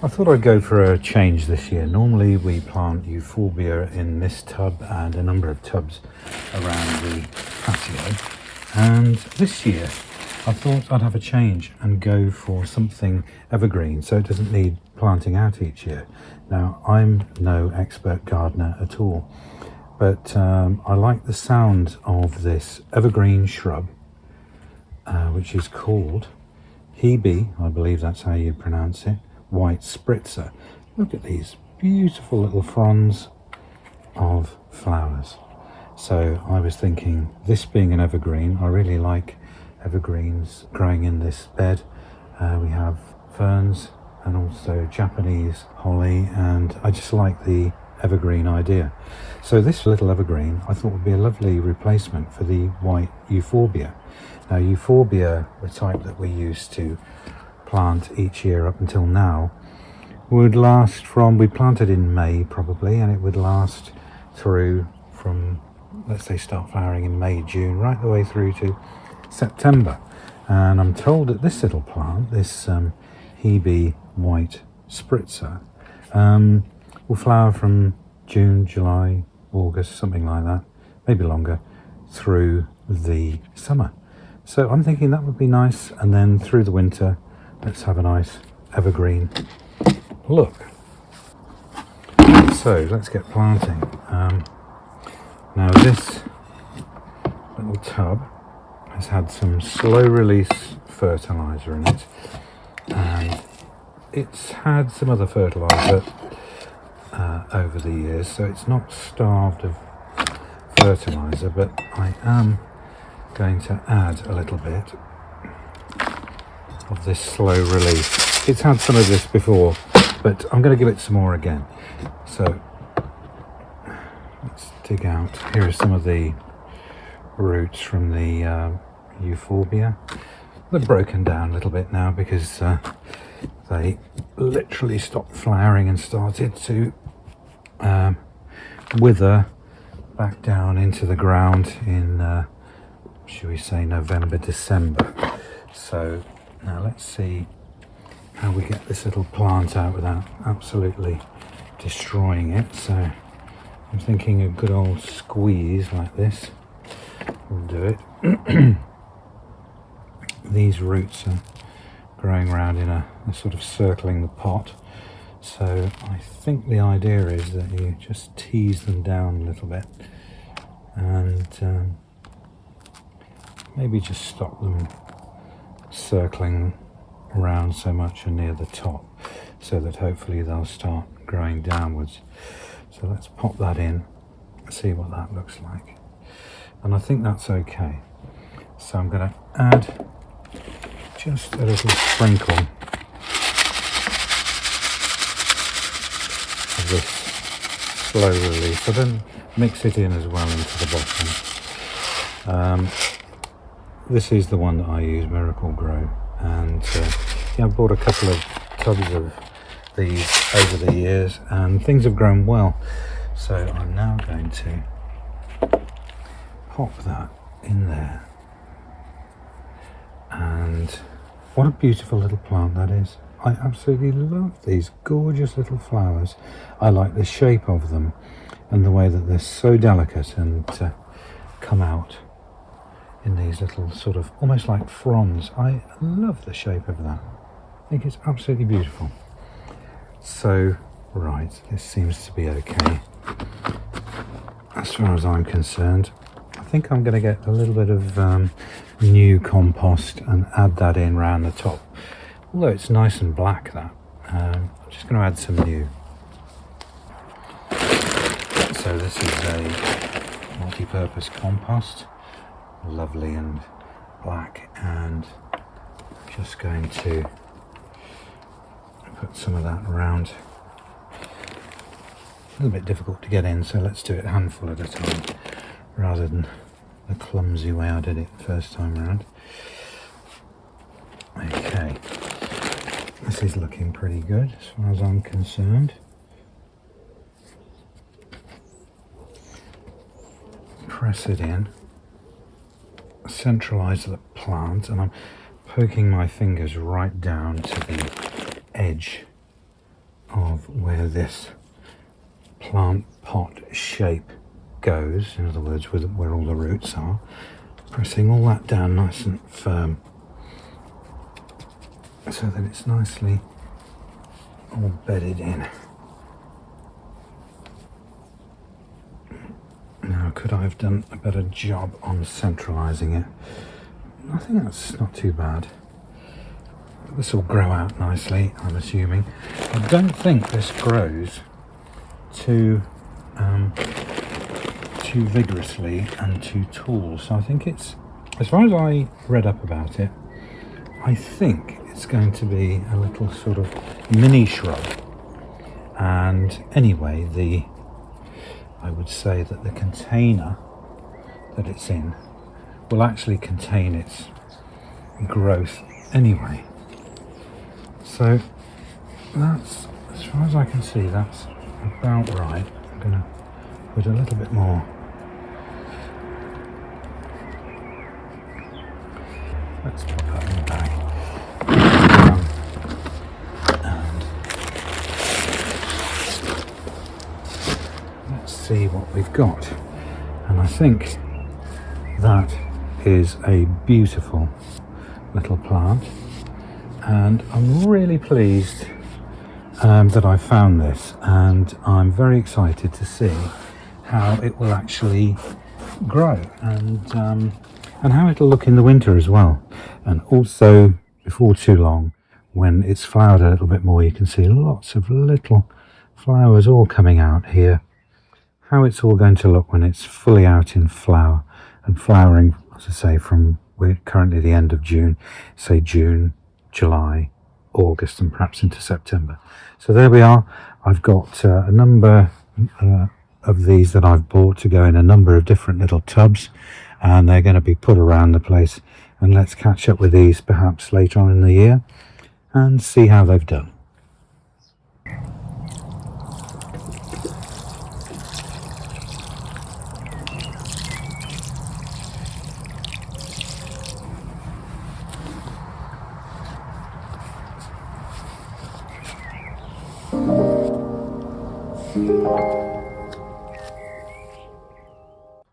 I thought I'd go for a change this year. Normally we plant euphorbia in this tub and a number of tubs around the patio, and this year I thought I'd have a change and go for something evergreen so it doesn't need planting out each year. Now, I'm no expert gardener at all, but I like the sound of this evergreen shrub, which is called Hebe, I believe that's how you pronounce it, White Spritzer. Look at these beautiful little fronds of flowers. So I was thinking, this being an evergreen, I really like evergreens growing in this bed. We have ferns and also Japanese holly, and I just like the evergreen idea. So this little evergreen I thought would be a lovely replacement for the white euphorbia. Now, euphorbia, the type that we used to plant each year up until now, would last from, we planted in May probably, and it would last through from, let's say, start flowering in May, June, right the way through to September. And I'm told that this little plant, this Hebe White Spritzer, will flower from June, July, August, something like that, maybe longer, through the summer. So I'm thinking that would be nice, and then through the winter let's have a nice evergreen look. So let's get planting. Now this little tub has had some slow release fertiliser in it, and it's had some other fertiliser over the years, so it's not starved of fertiliser, but I am going to add a little bit of this slow release. It's had some of this before, but I'm going to give it some more again. So let's dig out. Here are some of the roots from the euphorbia. They're broken down a little bit now because they literally stopped flowering and started to wither back down into the ground in should we say November, December. So now let's see how we get this little plant out without absolutely destroying it. So I'm thinking a good old squeeze like this will do it. These roots are growing around in a sort of circling the pot. So I think the idea is that you just tease them down a little bit and maybe just stop them circling around so much and near the top, so that hopefully they'll start growing downwards. So let's pop that in, see what that looks like, and I think that's okay. So I'm going to add just a little sprinkle of this slow release. I don't mix it in as well into the bottom. This is the one that I use, Miracle Grow, and yeah, I bought a couple of tubs of these over the years and things have grown well. So I'm now going to pop that in there, and what a beautiful little plant that is. I absolutely love these gorgeous little flowers. I like the shape of them and the way that they're so delicate and come out in these little sort of almost like fronds. I love the shape of that. I think it's absolutely beautiful. So right, this seems to be okay as far as I'm concerned. I think I'm going to get a little bit of new compost and add that in round the top, although it's nice and black. That I'm just going to add some new. So this is a multi-purpose compost, lovely and black, and just going to put some of that around. A little bit difficult to get in, so let's do it a handful at a time rather than the clumsy way I did it the first time around. Okay, this is looking pretty good as far as I'm concerned. Press it in centralise the plant, and I'm poking my fingers right down to the edge of where this plant pot shape goes, in other words where all the roots are, pressing all that down nice and firm so that it's nicely all bedded in. Now, could I have done a better job on centralising it? I think that's not too bad. This will grow out nicely, I'm assuming. I don't think this grows too vigorously and too tall, so I think it's, as far as I read up about it, I think it's going to be a little sort of mini shrub. And anyway, I would say that the container that it's in will actually contain its growth anyway. So that's, as far as I can see, that's about right. I'm going to put a little bit more. Let's put that in the bag. And let's see what we've got. And I think that is a beautiful little plant. And I'm really pleased that I found this, and I'm very excited to see how it will actually grow and how it'll look in the winter as well. And also, before too long, when it's flowered a little bit more, you can see lots of little flowers all coming out here. How it's all going to look when it's fully out in flower and flowering, as I say, from we're currently the end of June, say June, July, August, and perhaps into September. So there we are. I've got a number of these that I've bought to go in a number of different little tubs, and they're going to be put around the place. And let's catch up with these perhaps later on in the year and see how they've done.